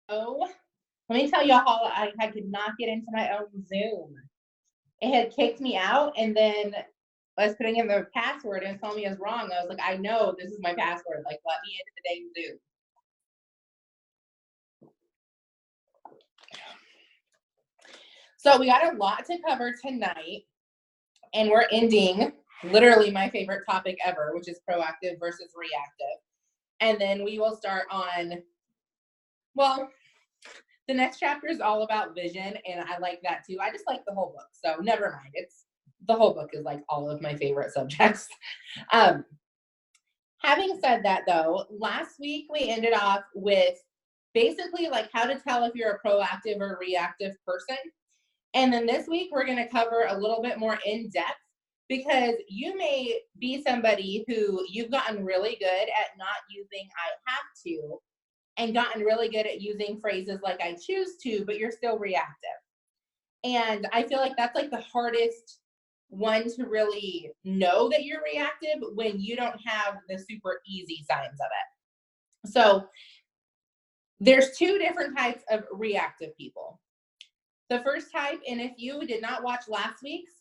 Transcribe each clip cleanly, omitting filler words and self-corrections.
Oh, let me tell y'all, I could not get into my own Zoom. It had kicked me out, and then I was putting in the password and it told me it was wrong. I was like, I know this is my password. Like, let me into the dang Zoom. So we got a lot to cover tonight, and we're ending literally my favorite topic ever, which is proactive versus reactive. And then we will start on, well, the next chapter is all about vision, and I like that too. I just like the whole book, so never mind. The whole book is like all of my favorite subjects. Having said that, though, last week we ended off with basically like how to tell if you're a proactive or reactive person. And then this week we're going to cover a little bit more in depth, because you may be somebody who you've gotten really good at not using I have to, and gotten really good at using phrases like I choose to, but you're still reactive. And I feel like that's like the hardest one to really know that you're reactive, when you don't have the super easy signs of it. So there's two different types of reactive people. The first type, and if you did not watch last week's,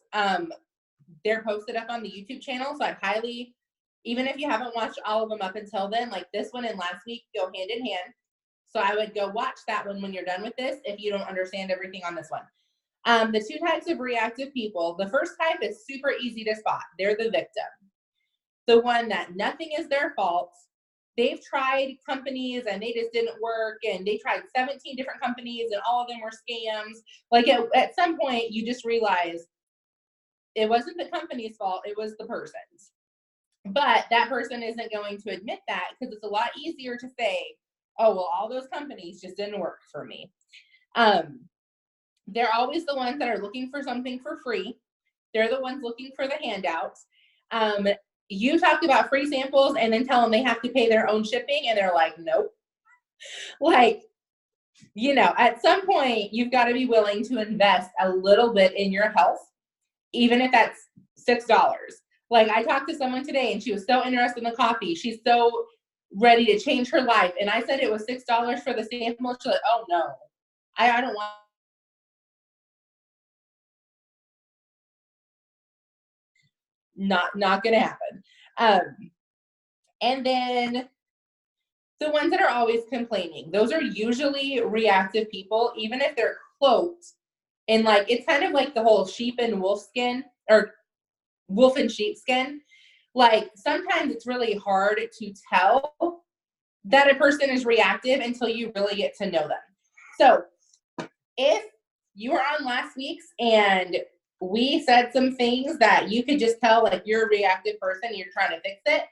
they're posted up on the YouTube channel, so I highly, even if you haven't watched all of them up until then, like this one and last week go hand in hand. So I would go watch that one when you're done with this if you don't understand everything on this one. The two types of reactive people, the first type is super easy to spot. They're the victim. The one that nothing is their fault. They've tried companies and they just didn't work, and they tried 17 different companies and all of them were scams. Like at some point you just realize it wasn't the company's fault, it was the person's. But that person isn't going to admit that, because it's a lot easier to say, oh, well, all those companies just didn't work for me. They're always the ones that are looking for something for free. They're the ones looking for the handouts. You talk about free samples and then tell them they have to pay their own shipping, and they're like, nope. Like, you know, at some point, you've got to be willing to invest a little bit in your health, even if that's $6. Like, I talked to someone today and she was so interested in the coffee. She's so ready to change her life. And I said it was $6 for the sample. She's like, oh no, I don't want. Not gonna happen. And then the ones that are always complaining, those are usually reactive people, even if they're cloaked in, like, it's kind of like the whole sheep and wolf skin, or wolf and sheep skin. Like, sometimes it's really hard to tell that a person is reactive until you really get to know them. So if you were on last week's and we said some things that you could just tell, like, you're a reactive person, you're trying to fix it,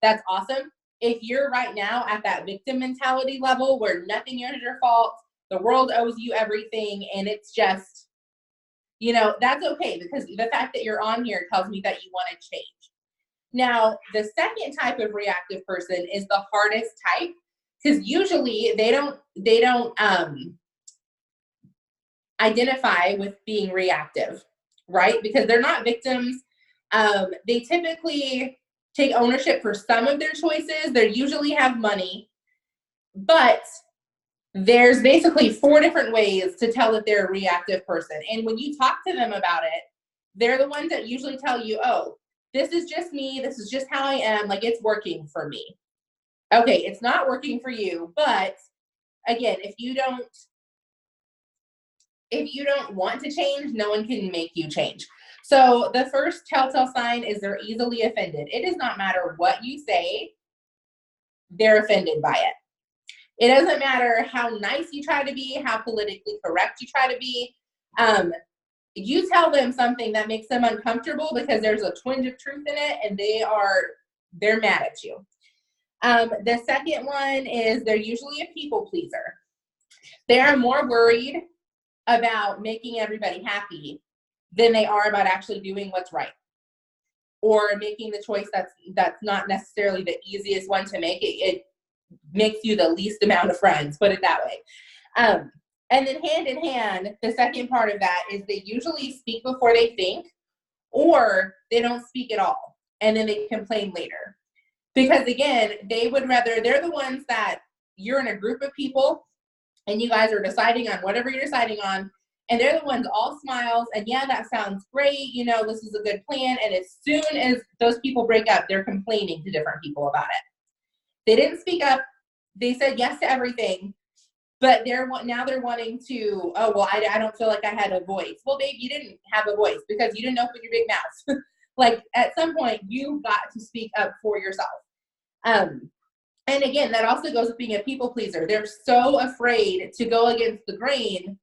that's awesome. If you're right now at that victim mentality level where nothing is your fault, the world owes you everything, and it's just, you know, that's okay, because the fact that you're on here tells me that you want to change. Now, the second type of reactive person is the hardest type, because usually they don't identify with being reactive, right? Because they're not victims. They typically take ownership for some of their choices. They usually have money, but there's basically 4 different ways to tell that they're a reactive person. And when you talk to them about it, they're the ones that usually tell you, oh, this is just me. This is just how I am. Like, it's working for me. Okay, it's not working for you. But again, if you don't want to change, no one can make you change. So the first telltale sign is they're easily offended. It does not matter what you say, they're offended by it. It doesn't matter how nice you try to be, how politically correct you try to be. You tell them something that makes them uncomfortable because there's a twinge of truth in it, and they're mad at you. The second one is they're usually a people pleaser. They are more worried about making everybody happy than they are about actually doing what's right, or making the choice that's not necessarily the easiest one to make. It makes you the least amount of friends, put it that way. And then hand in hand, the second part of that is they usually speak before they think, or they don't speak at all, and then they complain later. Because again, they're the ones that you're in a group of people and you guys are deciding on whatever you're deciding on, and they're the ones all smiles, and yeah, that sounds great, you know, this is a good plan, and as soon as those people break up, they're complaining to different people about it. They didn't speak up. They said yes to everything, but now they're wanting to, oh, well, I don't feel like I had a voice. Well, babe, you didn't have a voice because you didn't open your big mouth. Like, at some point, you got to speak up for yourself. And again, that also goes with being a people pleaser. They're so afraid to go against the grain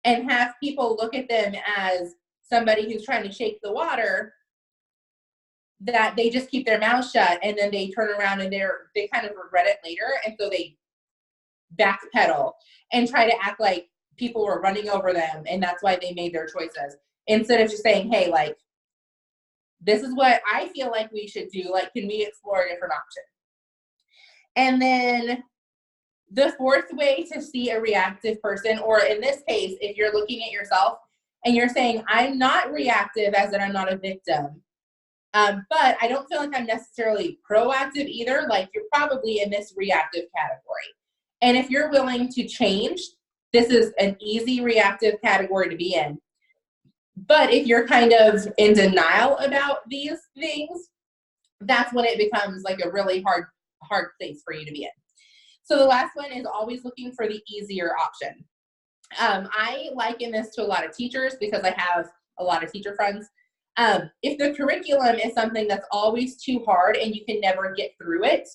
and have people look at them as somebody who's trying to shake the water, that they just keep their mouth shut, and then they turn around and they kind of regret it later. And so they backpedal and try to act like people were running over them, and that's why they made their choices, instead of just saying, hey, like, this is what I feel like we should do. Like, can we explore a different option? And then the fourth way to see a reactive person, or in this case, if you're looking at yourself and you're saying, I'm not reactive, as in I'm not a victim, but I don't feel like I'm necessarily proactive either, like, you're probably in this reactive category. And if you're willing to change, this is an easy reactive category to be in. But if you're kind of in denial about these things, that's when it becomes like a really hard place for you to be in. So the last one is always looking for the easier option. I liken this to a lot of teachers because I have a lot of teacher friends. If the curriculum is something that's always too hard and you can never get through it,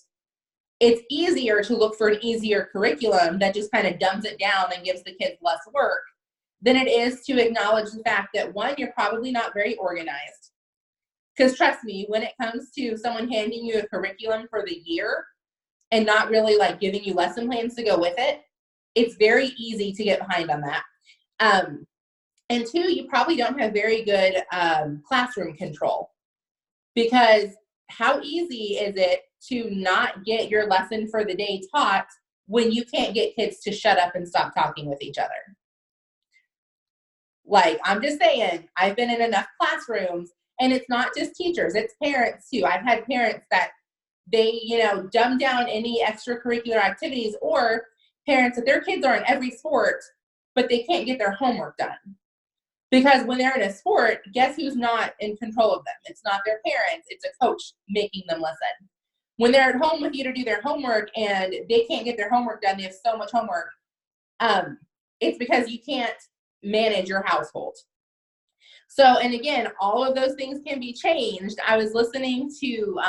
it's easier to look for an easier curriculum that just kind of dumbs it down and gives the kids less work than it is to acknowledge the fact that, one, you're probably not very organized. Because trust me, when it comes to someone handing you a curriculum for the year and not really like giving you lesson plans to go with it, it's very easy to get behind on that. And two, you probably don't have very good classroom control, because how easy is it to not get your lesson for the day taught when you can't get kids to shut up and stop talking with each other? Like, I'm just saying, I've been in enough classrooms, and it's not just teachers, it's parents too. I've had parents that they, dumb down any extracurricular activities, or parents that their kids are in every sport, but they can't get their homework done. Because when they're in a sport, guess who's not in control of them? It's not their parents, it's a coach making them listen. When they're at home with you to do their homework and they can't get their homework done, they have so much homework, it's because you can't manage your household. So, and again, all of those things can be changed. I was listening to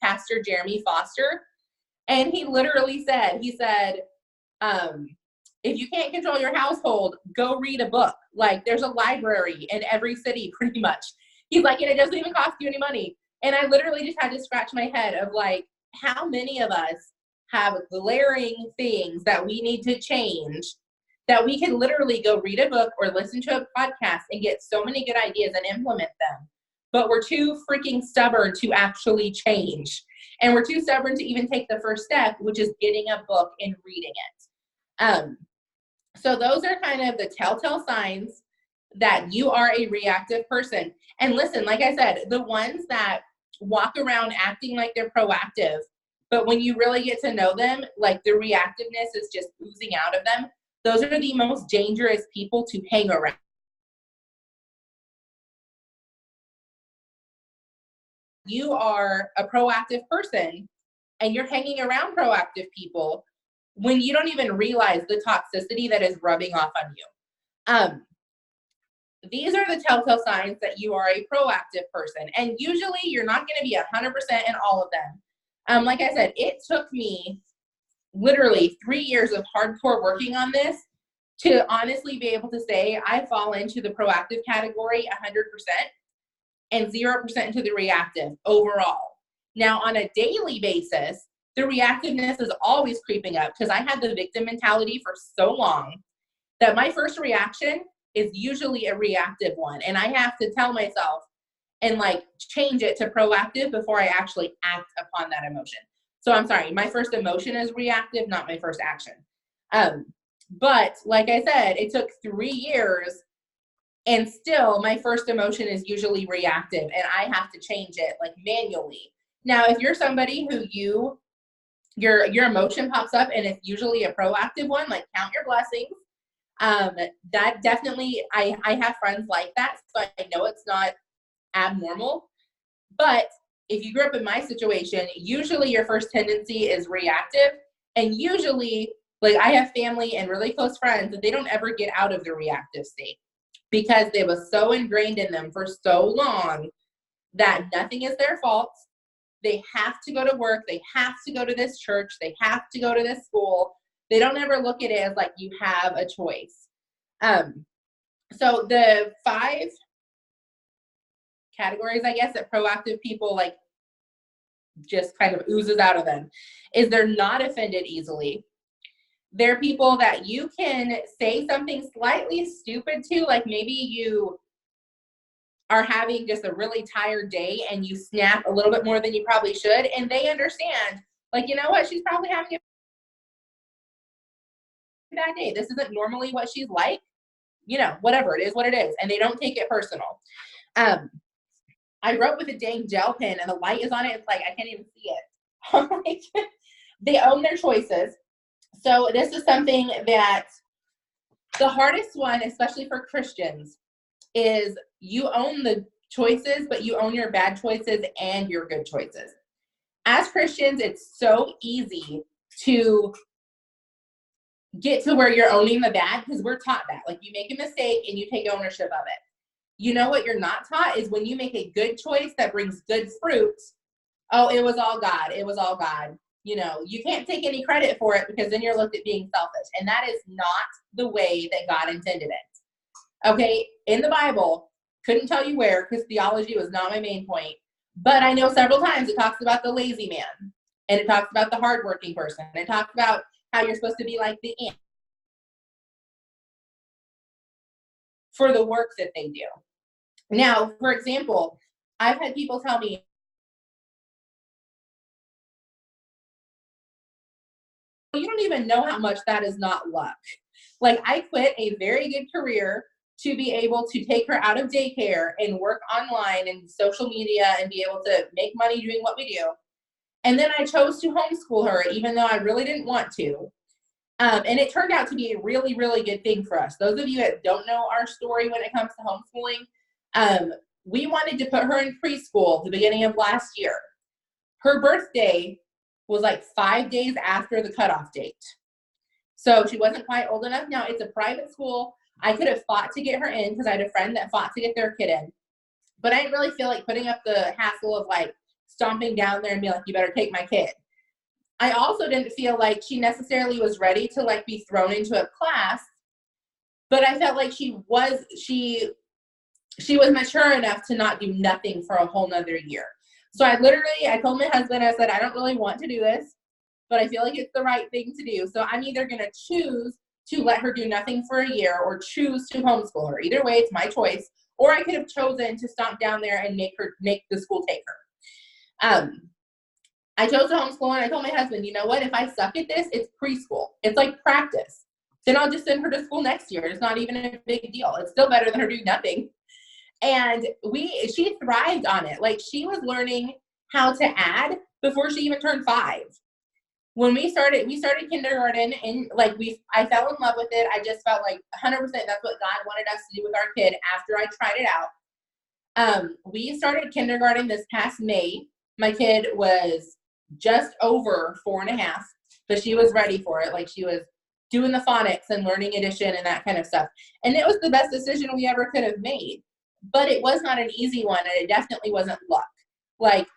Pastor Jeremy Foster, and he literally said, if you can't control your household, go read a book. Like, there's a library in every city pretty much. He's like, and it doesn't even cost you any money. And I literally just had to scratch my head of like, how many of us have glaring things that we need to change that we can literally go read a book or listen to a podcast and get so many good ideas and implement them. But we're too freaking stubborn to actually change. And we're too stubborn to even take the first step, which is getting a book and reading it. So those are kind of the telltale signs that you are a reactive person. And listen, like I said, the ones that walk around acting like they're proactive, but when you really get to know them, like the reactiveness is just oozing out of them, those are the most dangerous people to hang around. You are a proactive person and you're hanging around proactive people when you don't even realize the toxicity that is rubbing off on you. These are the telltale signs that you are a proactive person. And usually you're not going to be 100% in all of them. Like I said, it took me literally 3 years of hardcore working on this to honestly be able to say I fall into the proactive category 100% and 0% into the reactive overall. Now, on a daily basis, the reactiveness is always creeping up because I had the victim mentality for so long that my first reaction is usually a reactive one. And I have to tell myself and like change it to proactive before I actually act upon that emotion. So I'm sorry, my first emotion is reactive, not my first action. But like I said, it took 3 years and still my first emotion is usually reactive and I have to change it like manually. Now, if you're somebody who you your emotion pops up, and it's usually a proactive one, like count your blessings. That definitely, I have friends like that, so I know it's not abnormal. But if you grew up in my situation, usually your first tendency is reactive. And usually, like, I have family and really close friends that they don't ever get out of the reactive state because it was so ingrained in them for so long that nothing is their fault. They have to go to work. They have to go to this church. They have to go to this school. They don't ever look at it as like you have a choice. So the 5 categories, I guess, that proactive people like just kind of oozes out of them is they're not offended easily. They're people that you can say something slightly stupid to, like maybe you are having just a really tired day and you snap a little bit more than you probably should, and they understand, like, you know what, she's probably having a bad day. This isn't normally what she's like, you know, whatever, it is what it is, and they don't take it personal. I wrote with a dang gel pen and the light is on it. It's like, I can't even see it. Like, they own their choices. So this is something that the hardest one, especially for Christians, is you own the choices, but you own your bad choices and your good choices. As Christians, it's so easy to get to where you're owning the bad because we're taught that. Like, you make a mistake and you take ownership of it. You know what you're not taught is when you make a good choice that brings good fruit, oh, it was all God. It was all God. You know, you can't take any credit for it because then you're looked at being selfish. And that is not the way that God intended it. Okay, in the Bible, couldn't tell you where because theology was not my main point. But I know several times it talks about the lazy man. And it talks about the hardworking person. And it talks about how you're supposed to be like the ant for the work that they do. Now, for example, I've had people tell me, you don't even know how much that is not luck. Like, I quit a very good career to be able to take her out of daycare and work online and social media and be able to make money doing what we do. And then I chose to homeschool her, even though I really didn't want to. And it turned out to be a really, really good thing for us. Those of you that don't know our story when it comes to homeschooling, we wanted to put her in preschool at the beginning of last year. Her birthday was like 5 days after the cutoff date. So she wasn't quite old enough. Now, it's a private school. I could have fought to get her in because I had a friend that fought to get their kid in. But I didn't really feel like putting up the hassle of like stomping down there and being like, you better take my kid. I also didn't feel like she necessarily was ready to like be thrown into a class, but I felt like she was mature enough to not do nothing for a whole nother year. So I told my husband, I said, I don't really want to do this, but I feel like it's the right thing to do. So I'm either going to choose to let her do nothing for a year or choose to homeschool her. Either way, it's my choice. Or I could have chosen to stomp down there and make the school take her. I chose to homeschool and I told my husband, you know what, if I suck at this, it's preschool. It's like practice. Then I'll just send her to school next year. It's not even a big deal. It's still better than her doing nothing. And she thrived on it. Like, she was learning how to add before she even turned 5. When we started kindergarten, and like I fell in love with it. I just felt like 100% that's what God wanted us to do with our kid after I tried it out. We started kindergarten this past May. My kid was just over 4.5, but she was ready for it. Like, she was doing the phonics and learning addition and that kind of stuff. And it was the best decision we ever could have made. But it was not an easy one, and it definitely wasn't luck. Like,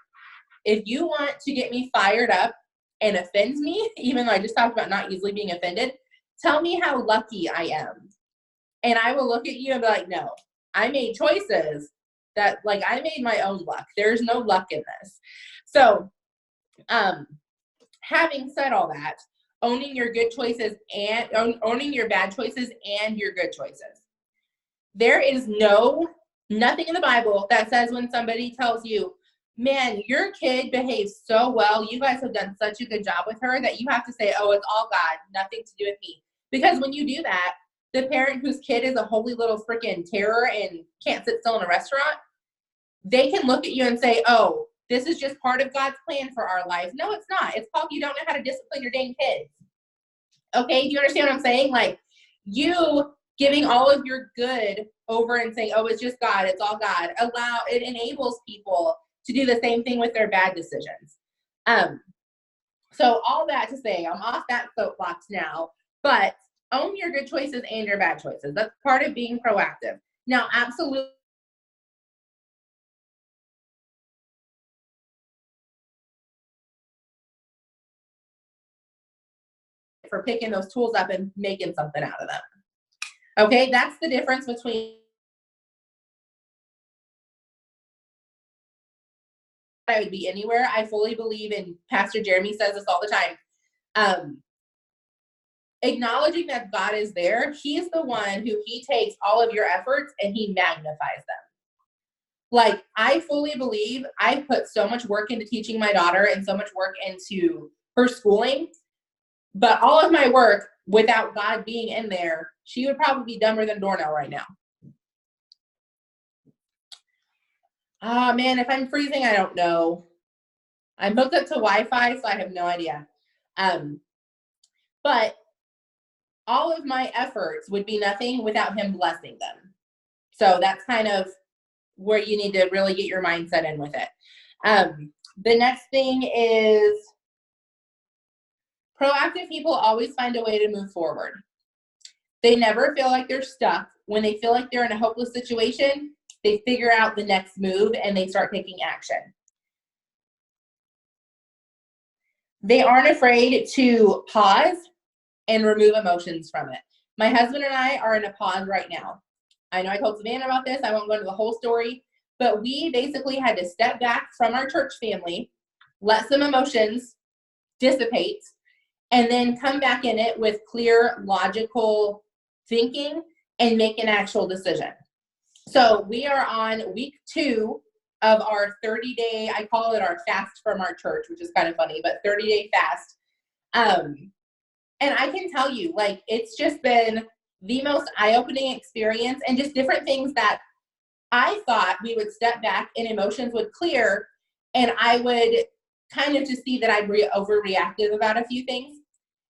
if you want to get me fired up and offends me, even though I just talked about not easily being offended, tell me how lucky I am. And I will look at you and be like, no, I made choices that, like, I made my own luck. There's no luck in this. So, having said all that, owning your good choices and owning your bad choices and your good choices. There is nothing in the Bible that says when somebody tells you, man, your kid behaves so well, you guys have done such a good job with her, that you have to say, oh, it's all God, nothing to do with me. Because when you do that, the parent whose kid is a holy little freaking terror and can't sit still in a restaurant, they can look at you and say, oh, this is just part of God's plan for our life. No, it's not. It's called you don't know how to discipline your dang kids. Okay, do you understand what I'm saying? Like, you giving all of your good over and saying, oh, it's just God, it's all God, it enables people to do the same thing with their bad decisions. So all that to say, I'm off that soapbox now, but own your good choices and your bad choices. That's part of being proactive. Now, absolutely, for picking those tools up and making something out of them. Okay, that's the difference between I would be anywhere. I fully believe, and Pastor Jeremy says this all the time, acknowledging that God is there. He's the one who he takes all of your efforts and he magnifies them. Like, I fully believe I've put so much work into teaching my daughter and so much work into her schooling, but all of my work without God being in there, she would probably be dumber than a doornail right now. Ah, man, if I'm freezing, I don't know. I'm hooked up to Wi-Fi, so I have no idea. But all of my efforts would be nothing without him blessing them. So that's kind of where you need to really get your mindset in with it. The next thing is proactive people always find a way to move forward. They never feel like they're stuck. When they feel like they're in a hopeless situation, they figure out the next move and they start taking action. They aren't afraid to pause and remove emotions from it. My husband and I are in a pause right now. I know I told Savannah about this. I won't go into the whole story, but we basically had to step back from our church family, let some emotions dissipate, and then come back in it with clear, logical thinking and make an actual decision. So we are on week 2 of our 30-day, I call it our fast from our church, which is kind of funny, but 30-day fast. And I can tell you, like, it's just been the most eye-opening experience, and just different things that I thought we would step back and emotions would clear, and I would kind of just see that I'm overreactive about a few things.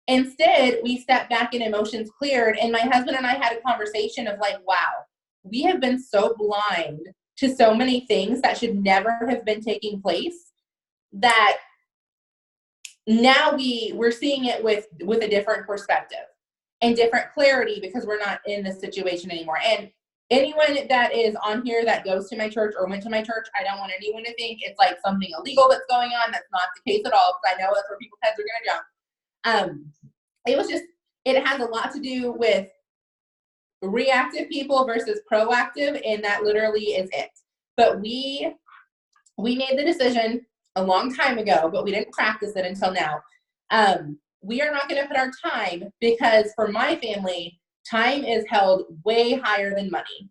Instead, we stepped back and emotions cleared, and my husband and I had a conversation of like, wow, we have been so blind to so many things that should never have been taking place, that now we're seeing it with a different perspective and different clarity, because we're not in this situation anymore. And anyone that is on here that goes to my church or went to my church, I don't want anyone to think it's like something illegal that's going on. That's not the case at all, because I know that's where people's heads are going to jump. It has a lot to do with reactive people versus proactive, and that literally is it. But we made the decision a long time ago, but we didn't practice it until now. We are not going to put our time, because for my family, time is held way higher than money.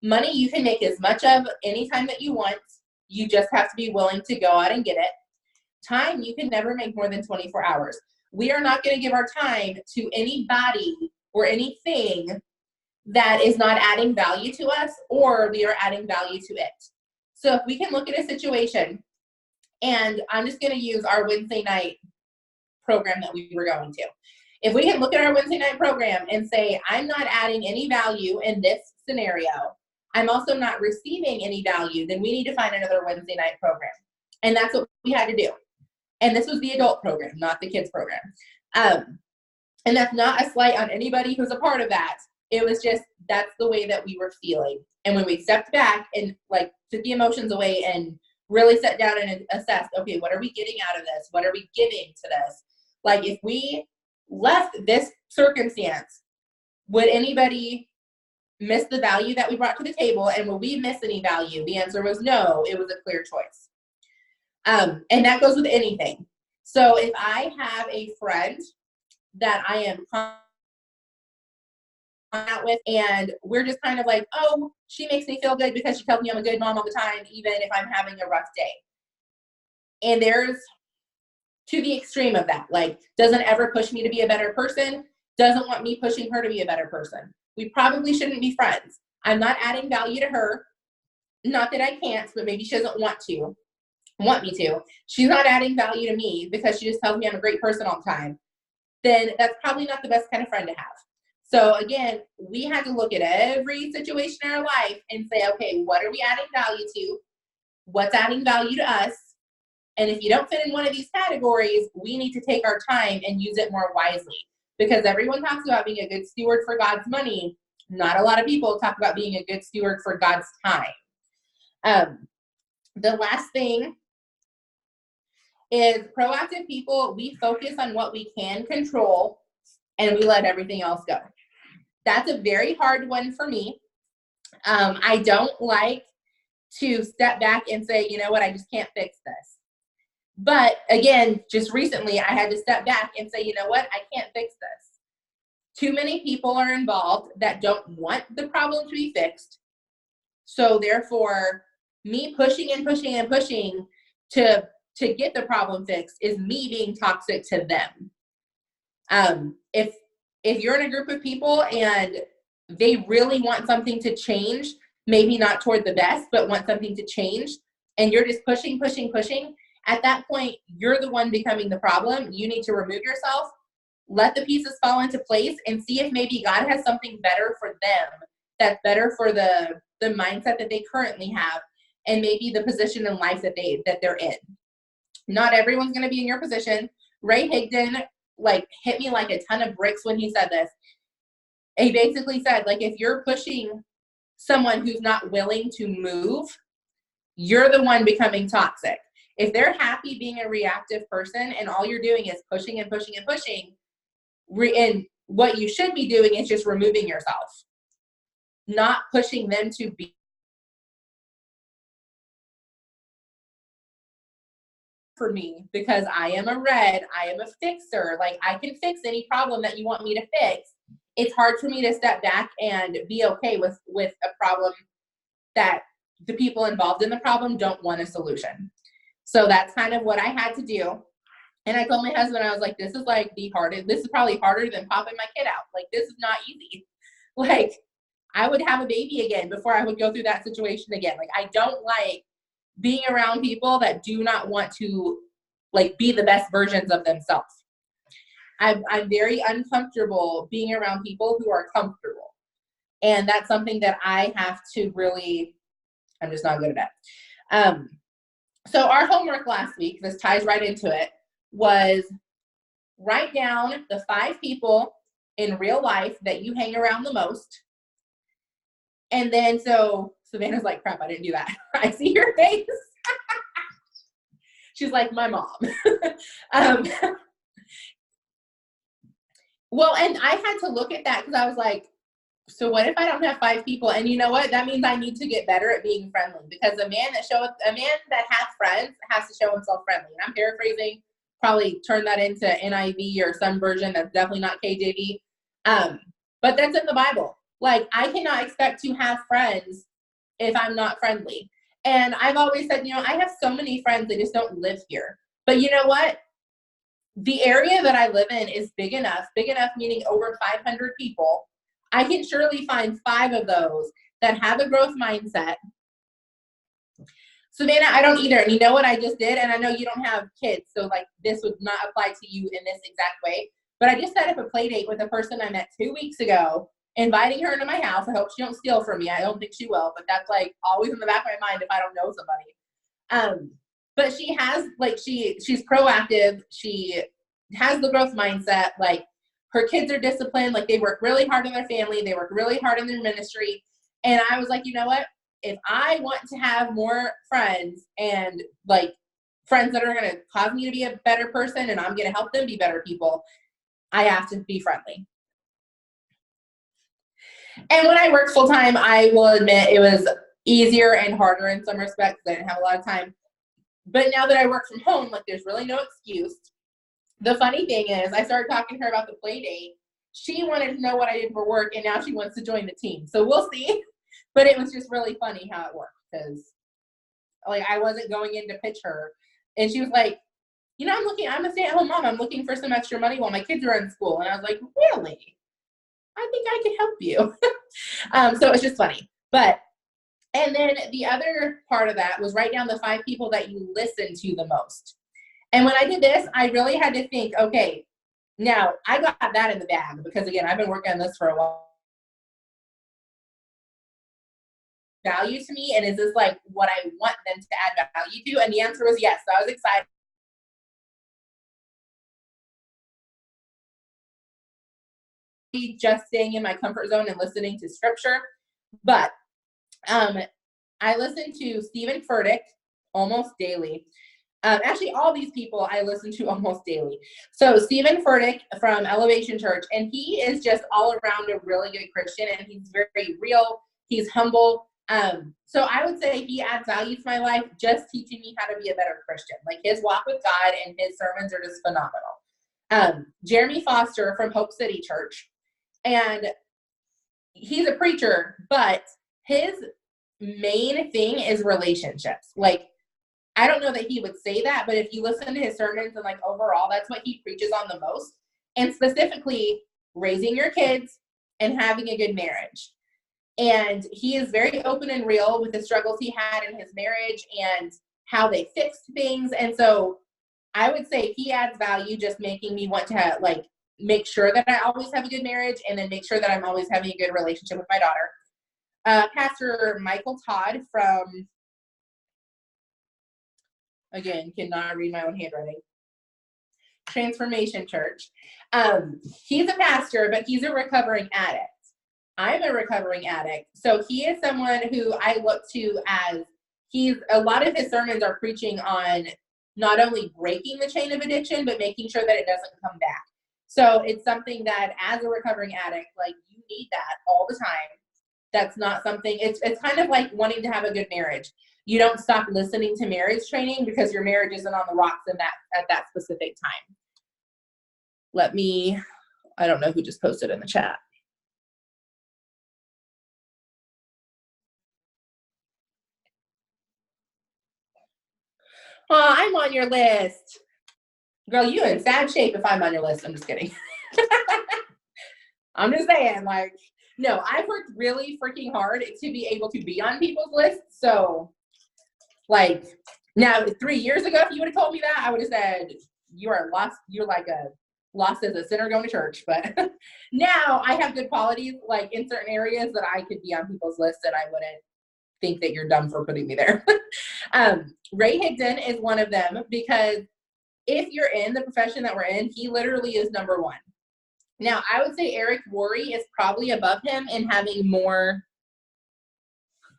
Money you can make as much of anytime that you want. You just have to be willing to go out and get it. Time you can never make more than 24 hours. We are not going to give our time to anybody or anything that is not adding value to us, or we are adding value to it. So if we can look at a situation, and I'm just going to use our Wednesday night program that we were going to. If we can look at our Wednesday night program and say, I'm not adding any value in this scenario, I'm also not receiving any value, then we need to find another Wednesday night program. And that's what we had to do. And this was the adult program, not the kids program. And that's not a slight on anybody who's a part of that. It was just, that's the way that we were feeling. And when we stepped back and like took the emotions away and really sat down and assessed, okay, what are we getting out of this? What are we giving to this? Like, if we left this circumstance, would anybody miss the value that we brought to the table? And will we miss any value? The answer was no. It was a clear choice. And that goes with anything. So if I have a friend that I am out with, and we're just kind of like, oh, she makes me feel good because she tells me I'm a good mom all the time, even if I'm having a rough day. And there's to the extreme of that, like, doesn't ever push me to be a better person, doesn't want me pushing her to be a better person. We probably shouldn't be friends. I'm not adding value to her. Not that I can't, but maybe she doesn't want to. want me to, she's not adding value to me because she just tells me I'm a great person all the time, then that's probably not the best kind of friend to have. So again, we had to look at every situation in our life and say, okay, what are we adding value to? What's adding value to us? And if you don't fit in one of these categories, we need to take our time and use it more wisely, because everyone talks about being a good steward for God's money. Not a lot of people talk about being a good steward for God's time. The last thing is proactive people, we focus on what we can control and we let everything else go. That's a very hard one for me. I don't like to step back and say, you know what, I just can't fix this. But again, just recently, I had to step back and say, you know what, I can't fix this. Too many people are involved that don't want the problem to be fixed. So therefore, me pushing and pushing and pushing to get the problem fixed is me being toxic to them. If you're in a group of people and they really want something to change, maybe not toward the best, but want something to change, and you're just pushing, at that point, you're the one becoming the problem. You need to remove yourself, let the pieces fall into place, and see if maybe God has something better for them, that's better for the mindset that they currently have, and maybe the position in life that they're in. Not everyone's going to be in your position. Ray Higdon hit me like a ton of bricks when he said this. He basically said, if you're pushing someone who's not willing to move, you're the one becoming toxic. If they're happy being a reactive person and all you're doing is pushing and pushing and pushing, and what you should be doing is just removing yourself, not pushing them to be. For me, because I am a red, I am a fixer. I can fix any problem that you want me to fix. It's hard for me to step back and be okay with a problem that the people involved in the problem don't want a solution. So that's kind of what I had to do. And I told my husband, I was like, this is the hardest. This is probably harder than popping my kid out. This is not easy. I would have a baby again before I would go through that situation again. I don't like being around people that do not want to be the best versions of themselves. I'm very uncomfortable being around people who are comfortable. And that's something that I have to really, I'm just not good at it. So our homework last week, this ties right into it, was write down the 5 people in real life that you hang around the most. And then, so Savannah's like, crap, I didn't do that. I see your face. She's like, my mom. Well, and I had to look at that because I was like, so what if I don't have 5 people? And you know what? That means I need to get better at being friendly, because a man that has friends has to show himself friendly. And I'm paraphrasing, probably turn that into NIV or some version that's definitely not KJV. But that's in the Bible. I cannot expect to have friends if I'm not friendly. And I've always said, I have so many friends that just don't live here. But you know what? The area that I live in is big enough meaning over 500 people. I can surely find 5 of those that have a growth mindset. Savannah, I don't either. And you know what I just did? And I know you don't have kids, so this would not apply to you in this exact way. But I just set up a play date with a person I met 2 weeks ago, inviting her into my house. I hope she don't steal from me. I don't think she will, but that's always in the back of my mind if I don't know somebody. But she has she's proactive. She has the growth mindset. Her kids are disciplined. They work really hard in their family. They work really hard in their ministry. And I was like, you know what? If I want to have more friends and friends that are going to cause me to be a better person and I'm going to help them be better people, I have to be friendly. And when I worked full time, I will admit it was easier and harder in some respects. I didn't have a lot of time. But now that I work from home, there's really no excuse. The funny thing is, I started talking to her about the play date. She wanted to know what I did for work, and now she wants to join the team. So we'll see. But it was just really funny how it worked, because I wasn't going in to pitch her. And she was like, I'm a stay-at-home mom. I'm looking for some extra money while my kids are in school. And I was like, really? I think I could help you. So it was just funny. But And then the other part of that was write down the 5 people that you listen to the most. And when I did this, I really had to think, okay, now I got that in the bag because again, I've been working on this for a while. Value to me, and is this like what I want them to add value to? And the answer was yes. So I was excited. Just staying in my comfort zone and listening to scripture. But I listen to Stephen Furtick almost daily. Actually, all these people I listen to almost daily. So Stephen Furtick from Elevation Church, and he is just all around a really good Christian, and he's very real. He's humble. So I would say he adds value to my life, just teaching me how to be a better Christian. Like his walk with God and his sermons are just phenomenal. Jeremy Foster from Hope City Church, and he's a preacher, but his main thing is relationships. Like, I don't know that he would say that, but if you listen to his sermons and like overall, that's what he preaches on the most. And specifically raising your kids and having a good marriage. And he is very open and real with the struggles he had in his marriage and how they fixed things. And so I would say he adds value, just making me want to like make sure that I always have a good marriage and then make sure that I'm always having a good relationship with my daughter. Pastor Michael Todd from, again, cannot read my own handwriting, Transformation Church. He's a pastor, but he's a recovering addict. I'm a recovering addict. So he is someone who I look to as a lot of his sermons are preaching on not only breaking the chain of addiction, but making sure that it doesn't come back. So it's something that as a recovering addict, like you need that all the time. That's not something, it's kind of like wanting to have a good marriage. You don't stop listening to marriage training because your marriage isn't on the rocks at that specific time. I don't know who just posted in the chat. Oh, I'm on your list. Girl, you in sad shape if I'm on your list. I'm just kidding. I'm just saying, like, no, I've worked really freaking hard to be able to be on people's lists. So, like, now 3 years ago, if you would have told me that, I would have said, you are lost. You're like lost as a sinner going to church. But now I have good qualities, like in certain areas that I could be on people's lists and I wouldn't think that you're dumb for putting me there. Ray Higdon is one of them because if you're in the profession that we're in, he literally is number one. Now, I would say Eric Worre is probably above him in having more.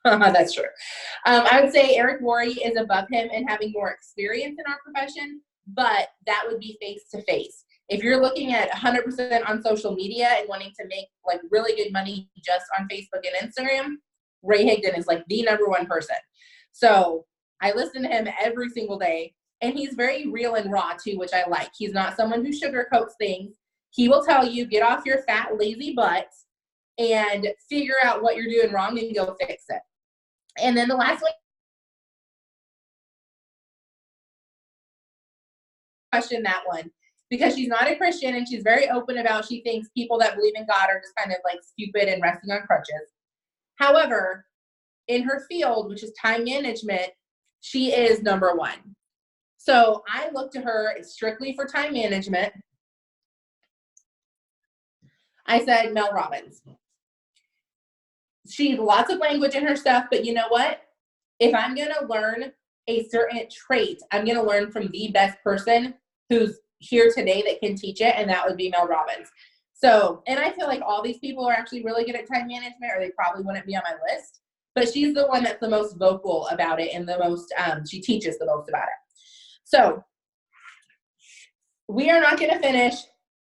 That's true. I would say Eric Worre is above him in having more experience in our profession, but that would be face to face. If you're looking at 100% on social media and wanting to make like really good money just on Facebook and Instagram, Ray Higdon is like the number one person. So I listen to him every single day, and he's very real and raw too, which I like. He's not someone who sugarcoats things. He will tell you, get off your fat, lazy butt and figure out what you're doing wrong and go fix it. And then the last one, question that one, because she's not a Christian and she's very open about, she thinks people that believe in God are just kind of like stupid and resting on crutches. However, in her field, which is time management, she is number one. So I look to her strictly for time management. I said Mel Robbins. She's lots of language in her stuff, but you know what? If I'm going to learn a certain trait, I'm going to learn from the best person who's here today that can teach it, and that would be Mel Robbins. So, and I feel like all these people are actually really good at time management, or they probably wouldn't be on my list, but she's the one that's the most vocal about it and the most, she teaches the most about it. So we are not going to finish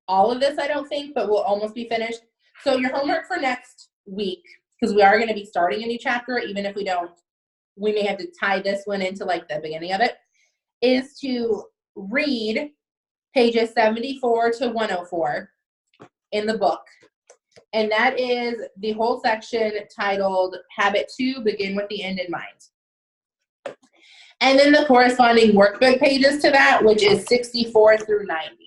all of this, I don't think, but we'll almost be finished. So your homework for next week, because we are going to be starting a new chapter, even if we don't, we may have to tie this one into like the beginning of it, is to read pages 74 to 104 in the book. And that is the whole section titled Habit 2, Begin with the End in Mind. And then the corresponding workbook pages to that, which is 64 through 90.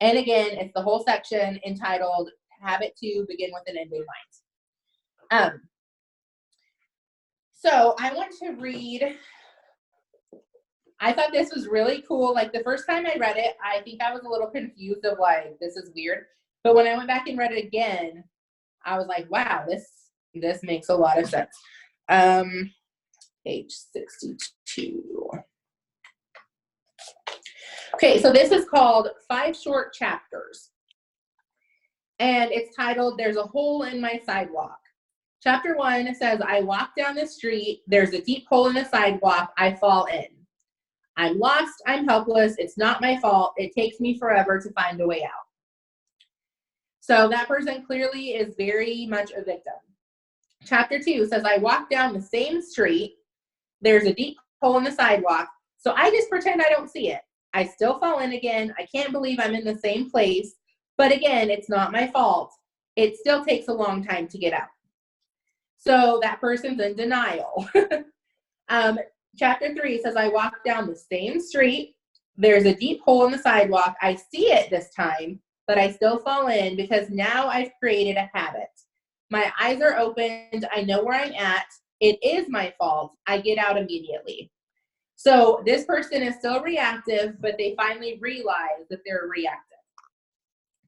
And again, it's the whole section entitled Habit 2, Begin with an End in Mind. So I want to read, I thought this was really cool. Like the first time I read it, I think I was a little confused of like, this is weird. But when I went back and read it again, I was like, wow, this makes a lot of sense. Page 62. Okay, so this is called 5 Short Chapters. And it's titled, There's a Hole in My Sidewalk. Chapter 1 says, I walk down the street, there's a deep hole in the sidewalk, I fall in. I'm lost, I'm helpless, it's not my fault, it takes me forever to find a way out. So that person clearly is very much a victim. Chapter 2 says, I walk down the same street, there's a deep hole in the sidewalk, so I just pretend I don't see it. I still fall in again, I can't believe I'm in the same place, but again, it's not my fault. It still takes a long time to get out. So that person's in denial. Chapter 3 says, I walk down the same street. There's a deep hole in the sidewalk. I see it this time, but I still fall in because now I've created a habit. My eyes are opened. I know where I'm at. It is my fault. I get out immediately. So this person is still reactive, but they finally realize that they're reactive.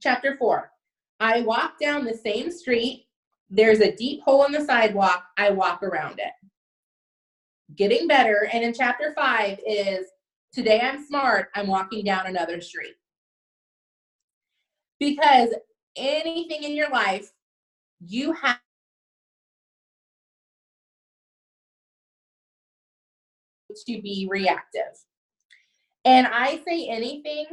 Chapter 4, I walk down the same street. There's a deep hole in the sidewalk. I walk around it. Getting better. And in chapter 5 is, today I'm smart. I'm walking down another street. Because anything in your life, you have to be reactive. And I say anything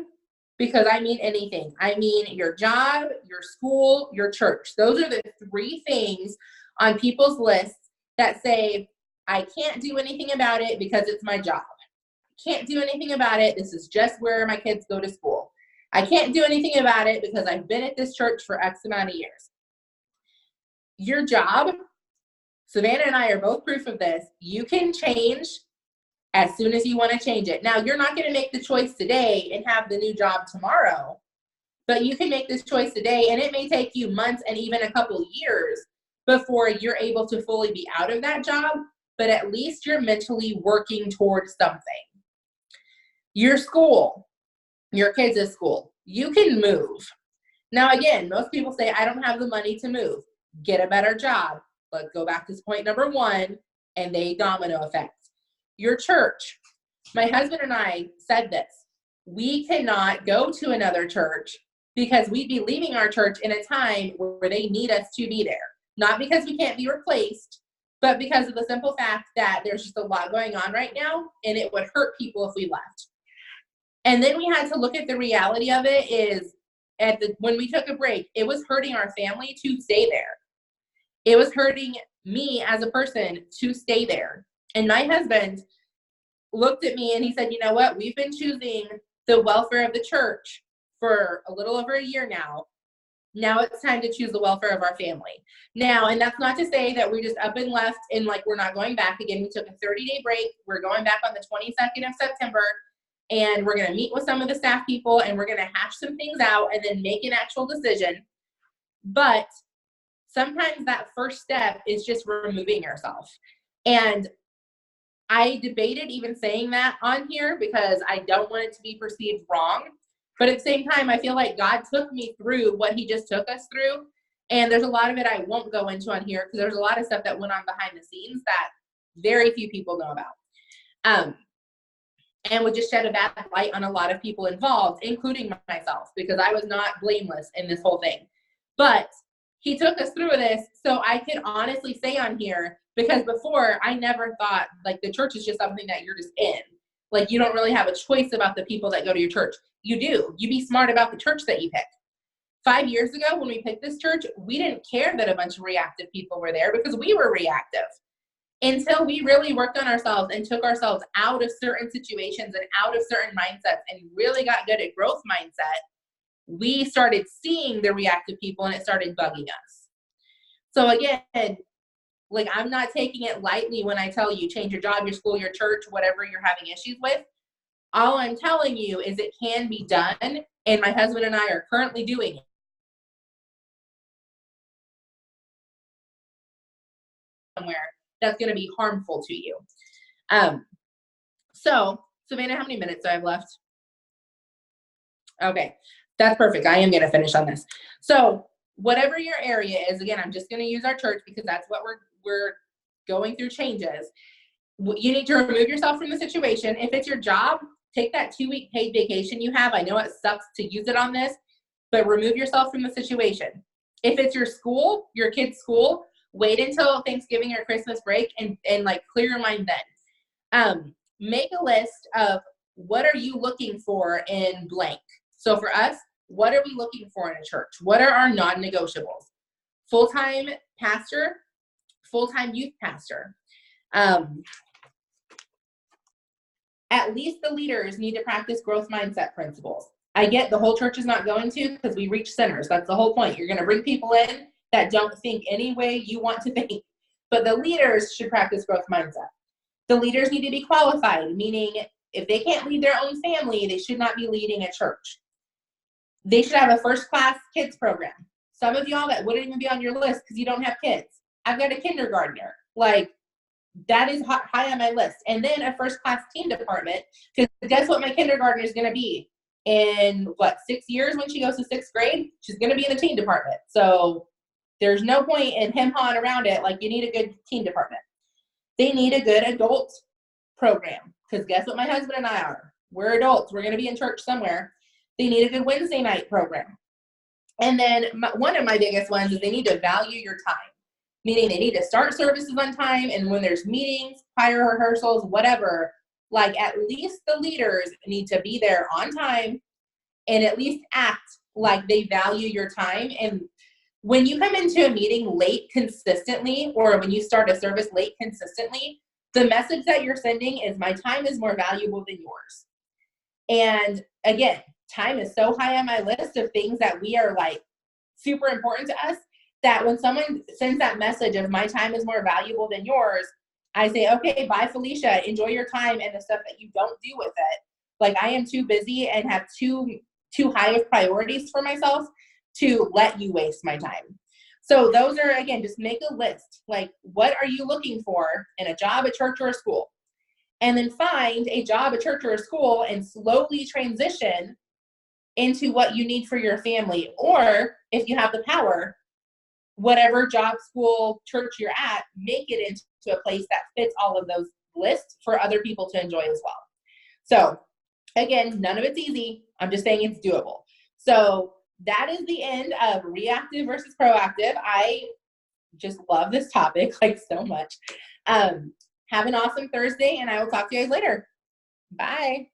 because I mean anything. I mean your job, your school, your church. Those are the 3 things on people's lists that say, I can't do anything about it because it's my job. I can't do anything about it. This is just where my kids go to school. I can't do anything about it because I've been at this church for X amount of years. Your job, Savannah and I are both proof of this. You can change as soon as you want to change it. Now, you're not going to make the choice today and have the new job tomorrow, but you can make this choice today, and it may take you months and even a couple years before you're able to fully be out of that job, but at least you're mentally working towards something. Your school, your kids' school, you can move. Now, again, most people say, I don't have the money to move. Get a better job. Let's go back to point number 1, and they domino effect. Your church. My husband and I said this. We cannot go to another church because we'd be leaving our church in a time where they need us to be there. Not because we can't be replaced, but because of the simple fact that there's just a lot going on right now, and it would hurt people if we left. And then we had to look at the reality of it is when we took a break, it was hurting our family to stay there. It was hurting me as a person to stay there. And my husband looked at me and he said, you know what? We've been choosing the welfare of the church for a little over a year now. Now it's time to choose the welfare of our family. Now, and that's not to say that we just up and left and like we're not going back. Again, we took a 30-day break. We're going back on the 22nd of September, and we're going to meet with some of the staff people, and we're going to hash some things out and then make an actual decision. But sometimes that first step is just removing yourself. And I debated even saying that on here because I don't want it to be perceived wrong. But at the same time, I feel like God took me through what he just took us through. And there's a lot of it I won't go into on here because there's a lot of stuff that went on behind the scenes that very few people know about. And would just shed a bad light on a lot of people involved, including myself, because I was not blameless in this whole thing. But he took us through this so I could honestly say on here, because before I never thought like the church is just something that you're just in. Like you don't really have a choice about the people that go to your church. You do. You be smart about the church that you pick. 5 years ago when we picked this church, we didn't care that a bunch of reactive people were there because we were reactive. Until we really worked on ourselves and took ourselves out of certain situations and out of certain mindsets and really got good at growth mindset, we started seeing the reactive people and it started bugging us. So again, like I'm not taking it lightly when I tell you change your job, your school, your church, whatever you're having issues with. All I'm telling you is it can be done, and my husband and I are currently doing it. Somewhere that's going to be harmful to you. So Savannah, how many minutes do I have left? Okay, that's perfect. I am going to finish on this. So whatever your area is, again, I'm just going to use our church because that's what we're going through changes. You need to remove yourself from the situation. If it's your job, take that 2-week paid vacation you have. I know it sucks to use it on this, but remove yourself from the situation. If it's your school, your kid's school, wait until Thanksgiving or Christmas break and like clear your mind then. Make a list of what are you looking for in blank. So for us, what are we looking for in a church? What are our non-negotiables? Full-time pastor, full-time youth pastor. At least the leaders need to practice growth mindset principles. I get the whole church is not going to because we reach sinners. That's the whole point. You're going to bring people in that don't think any way you want to think. But the leaders should practice growth mindset. The leaders need to be qualified, meaning if they can't lead their own family, they should not be leading a church. They should have a first-class kids program. Some of y'all that wouldn't even be on your list because you don't have kids. I've got a kindergartner. Like, that is high on my list. And then a first-class teen department, because guess what my kindergartner is going to be? In, 6 years when she goes to 6th grade? She's going to be in the teen department. So there's no point in him-hawing around it. Like, you need a good teen department. They need a good adult program, because guess what my husband and I are? We're adults. We're going to be in church somewhere. They need a good Wednesday night program. And then one of my biggest ones is they need to value your time. Meaning they need to start services on time, and when there's meetings, choir rehearsals, whatever, like at least the leaders need to be there on time and at least act like they value your time. And when you come into a meeting late consistently, or when you start a service late consistently, the message that you're sending is my time is more valuable than yours. And again, time is so high on my list of things that we are like super important to us, that when someone sends that message of my time is more valuable than yours, I say, okay, bye, Felicia. Enjoy your time and the stuff that you don't do with it. Like, I am too busy and have too high of priorities for myself to let you waste my time. So those are, again, just make a list. Like, what are you looking for in a job, a church, or a school? And then find a job, a church, or a school and slowly transition into what you need for your family. Or if you have the power, whatever job, school, church you're at, make it into a place that fits all of those lists for other people to enjoy as well. So again, none of it's easy. I'm just saying it's doable. So that is the end of reactive versus proactive. I just love this topic like so much. Have an awesome Thursday, and I will talk to you guys later. Bye.